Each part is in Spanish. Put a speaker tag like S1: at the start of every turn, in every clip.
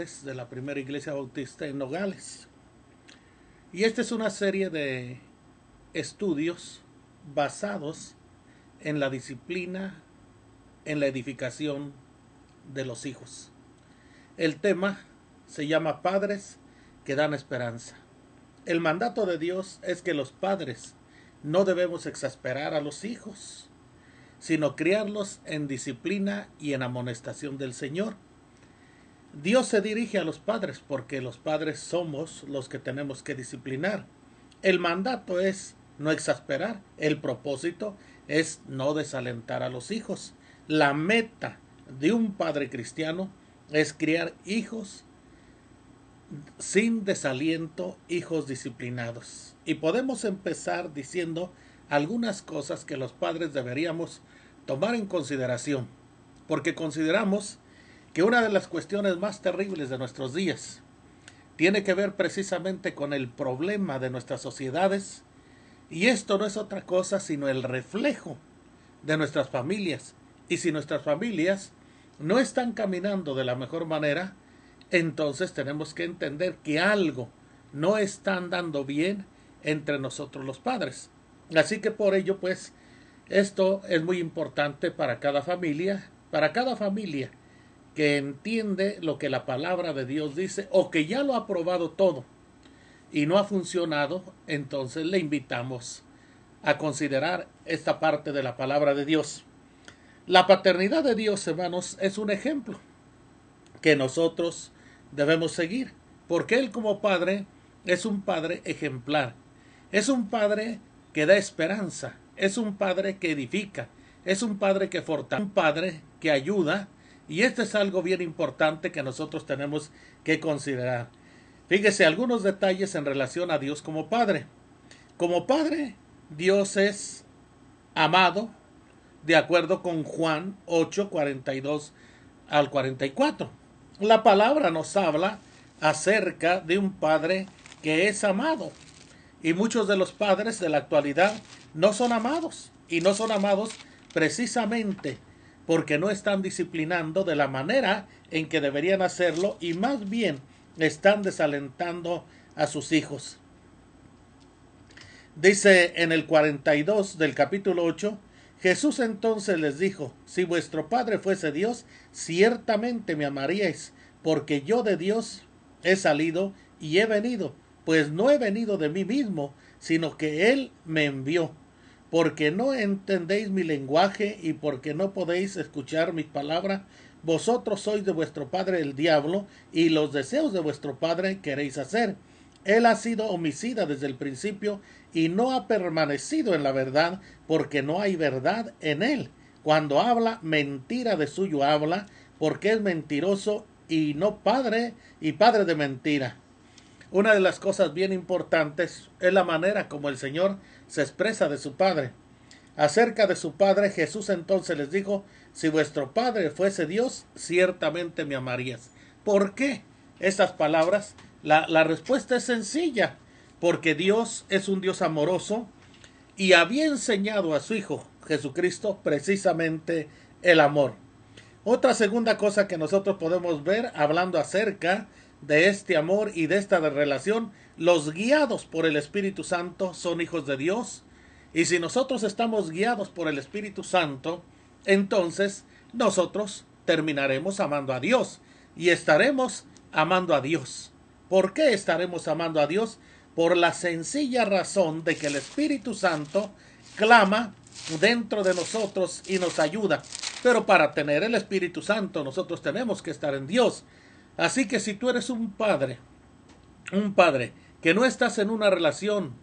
S1: Morales de la Primera Iglesia Bautista en Nogales. Y esta es una serie de estudios basados en la disciplina, en la edificación de los hijos. El tema se llama Padres que dan esperanza. El mandato de Dios es que los padres no debemos exasperar a los hijos, sino criarlos en disciplina y en amonestación del Señor. Dios se dirige a los padres porque los padres somos los que tenemos que disciplinar. El mandato es no exasperar, el propósito es no desalentar a los hijos. La meta de un padre cristiano es criar hijos sin desaliento, hijos disciplinados. Y podemos empezar diciendo algunas cosas que los padres deberíamos tomar en consideración, porque consideramos que una de las cuestiones más terribles de nuestros días tiene que ver precisamente con el problema de nuestras sociedades, y esto no es otra cosa sino el reflejo de nuestras familias. Y si nuestras familias no están caminando de la mejor manera, entonces tenemos que entender que algo no está andando bien entre nosotros los padres. Así que por ello, pues, esto es muy importante para cada familia que entiende lo que la palabra de Dios dice o que ya lo ha probado todo y no ha funcionado. Entonces le invitamos a considerar esta parte de la palabra de Dios. La paternidad de Dios, hermanos, es un ejemplo que nosotros debemos seguir, porque Él como Padre es un Padre ejemplar, es un Padre que da esperanza, es un Padre que edifica, es un Padre que fortalece, un Padre que ayuda, y esto es algo bien importante que nosotros tenemos que considerar. Fíjese algunos detalles en relación a Dios como Padre. Como Padre, Dios es amado, de acuerdo con Juan 8, 42 al 44. La palabra nos habla acerca de un padre que es amado. Y muchos de los padres de la actualidad no son amados. Y no son amados precisamente porque no están disciplinando de la manera en que deberían hacerlo, y más bien están desalentando a sus hijos. Dice en el 42 del capítulo 8, Jesús entonces les dijo: si vuestro Padre fuese Dios, ciertamente me amaríais, porque yo de Dios he salido y he venido, pues no he venido de mí mismo, sino que Él me envió. Porque no entendéis mi lenguaje y porque no podéis escuchar mi palabra, vosotros sois de vuestro padre el diablo, y los deseos de vuestro padre queréis hacer. Él ha sido homicida desde el principio y no ha permanecido en la verdad, porque no hay verdad en él. Cuando habla, mentira de suyo habla, porque es mentiroso y padre de mentira. Una de las cosas bien importantes es la manera como el Señor se expresa de su Padre. Acerca de su Padre, Jesús entonces les dijo: si vuestro Padre fuese Dios, ciertamente me amarías. ¿Por qué estas palabras? La respuesta es sencilla, porque Dios es un Dios amoroso y había enseñado a su Hijo Jesucristo precisamente el amor. Otra segunda cosa que nosotros podemos ver hablando acerca de este amor y de esta relación: los guiados por el Espíritu Santo son hijos de Dios. Y si nosotros estamos guiados por el Espíritu Santo, entonces nosotros terminaremos amando a Dios y estaremos amando a Dios. ¿Por qué estaremos amando a Dios? Por la sencilla razón de que el Espíritu Santo clama dentro de nosotros y nos ayuda. Pero para tener el Espíritu Santo nosotros tenemos que estar en Dios. Así que si tú eres un padre que no estás en una relación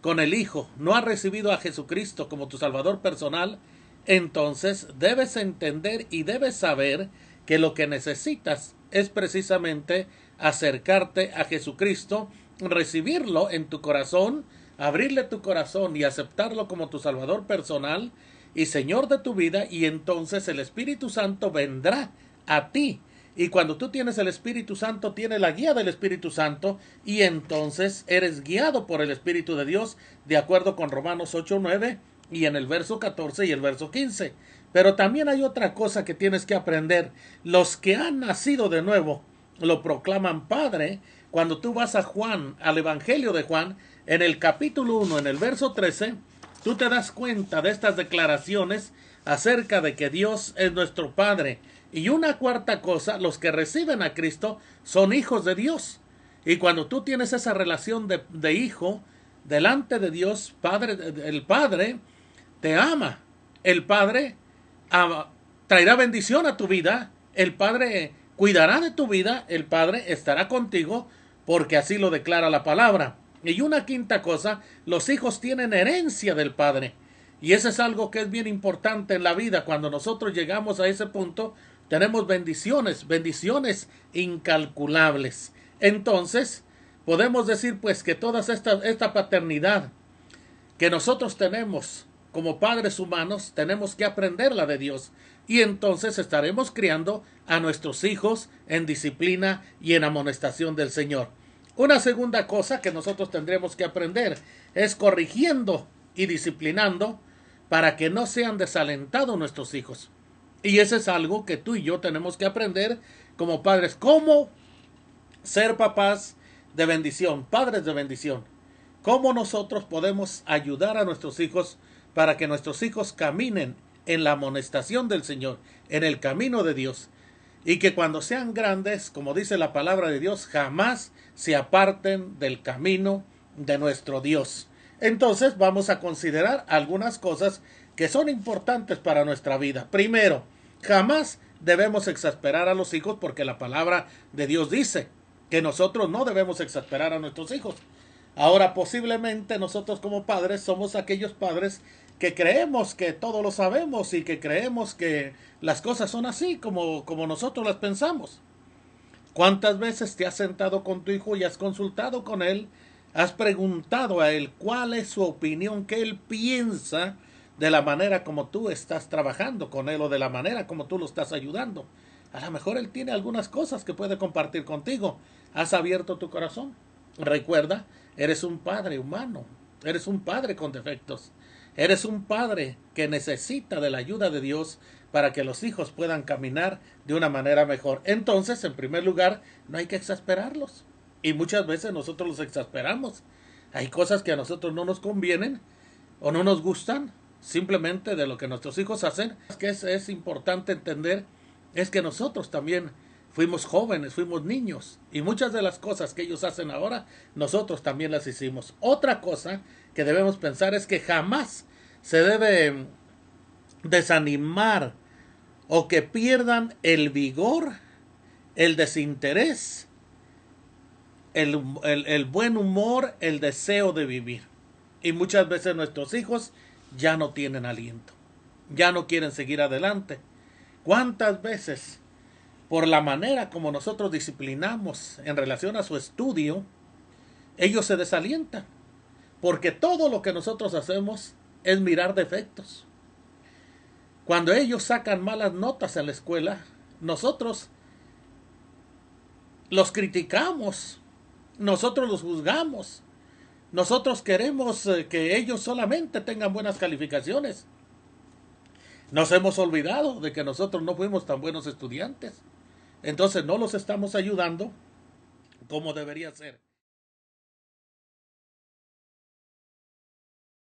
S1: con el Hijo, no has recibido a Jesucristo como tu Salvador personal, entonces debes entender y debes saber que lo que necesitas es precisamente acercarte a Jesucristo, recibirlo en tu corazón, abrirle tu corazón y aceptarlo como tu Salvador personal y Señor de tu vida, y entonces el Espíritu Santo vendrá a ti. Y cuando tú tienes el Espíritu Santo, tienes la guía del Espíritu Santo, y entonces eres guiado por el Espíritu de Dios, de acuerdo con Romanos 8:9 y en el verso 14 y el verso 15. Pero también hay otra cosa que tienes que aprender. Los que han nacido de nuevo lo proclaman Padre. Cuando tú vas a Juan, al Evangelio de Juan, en el capítulo 1, en el verso 13, tú te das cuenta de estas declaraciones acerca de que Dios es nuestro Padre. Y una cuarta cosa, los que reciben a Cristo son hijos de Dios. Y cuando tú tienes esa relación de hijo delante de Dios, Padre, el Padre te ama. El Padre traerá bendición a tu vida. El Padre cuidará de tu vida. El Padre estará contigo porque así lo declara la palabra. Y una quinta cosa, los hijos tienen herencia del Padre. Y eso es algo que es bien importante en la vida. Cuando nosotros llegamos a ese punto, tenemos bendiciones, bendiciones incalculables. Entonces, podemos decir pues que toda esta paternidad que nosotros tenemos como padres humanos, tenemos que aprenderla de Dios. Y entonces estaremos criando a nuestros hijos en disciplina y en amonestación del Señor. Una segunda cosa que nosotros tendremos que aprender es corrigiendo y disciplinando para que no sean desalentados nuestros hijos. Y eso es algo que tú y yo tenemos que aprender como padres. ¿Cómo ser papás de bendición, padres de bendición? ¿Cómo nosotros podemos ayudar a nuestros hijos para que nuestros hijos caminen en la amonestación del Señor, en el camino de Dios? Y que cuando sean grandes, como dice la palabra de Dios, jamás se aparten del camino de nuestro Dios. Entonces vamos a considerar algunas cosas que son importantes para nuestra vida. Primero, jamás debemos exasperar a los hijos porque la palabra de Dios dice que nosotros no debemos exasperar a nuestros hijos. Ahora, posiblemente nosotros como padres somos aquellos padres que creemos que todo lo sabemos y que creemos que las cosas son así como nosotros las pensamos. ¿Cuántas veces te has sentado con tu hijo y has consultado con él? Has preguntado a él cuál es su opinión, qué él piensa de la manera como tú estás trabajando con él o de la manera como tú lo estás ayudando. A lo mejor él tiene algunas cosas que puede compartir contigo. ¿Has abierto tu corazón? Recuerda, eres un padre humano, eres un padre con defectos, eres un padre que necesita de la ayuda de Dios para que los hijos puedan caminar de una manera mejor. Entonces, en primer lugar, no hay que exasperarlos. Y muchas veces nosotros los exasperamos. Hay cosas que a nosotros no nos convienen o no nos gustan simplemente de lo que nuestros hijos hacen. Lo que es importante entender es que nosotros también fuimos jóvenes, fuimos niños, y muchas de las cosas que ellos hacen ahora, nosotros también las hicimos. Otra cosa que debemos pensar es que jamás se debe desanimar o que pierdan el vigor, el desinterés, el buen humor, el deseo de vivir. Y muchas veces nuestros hijos ya no tienen aliento, ya no quieren seguir adelante. ¿Cuántas veces, por la manera como nosotros disciplinamos en relación a su estudio, ellos se desalientan? Porque todo lo que nosotros hacemos es mirar defectos. Cuando ellos sacan malas notas en la escuela, nosotros los criticamos, nosotros los juzgamos, nosotros queremos que ellos solamente tengan buenas calificaciones. Nos hemos olvidado de que nosotros no fuimos tan buenos estudiantes. Entonces no los estamos ayudando como debería ser.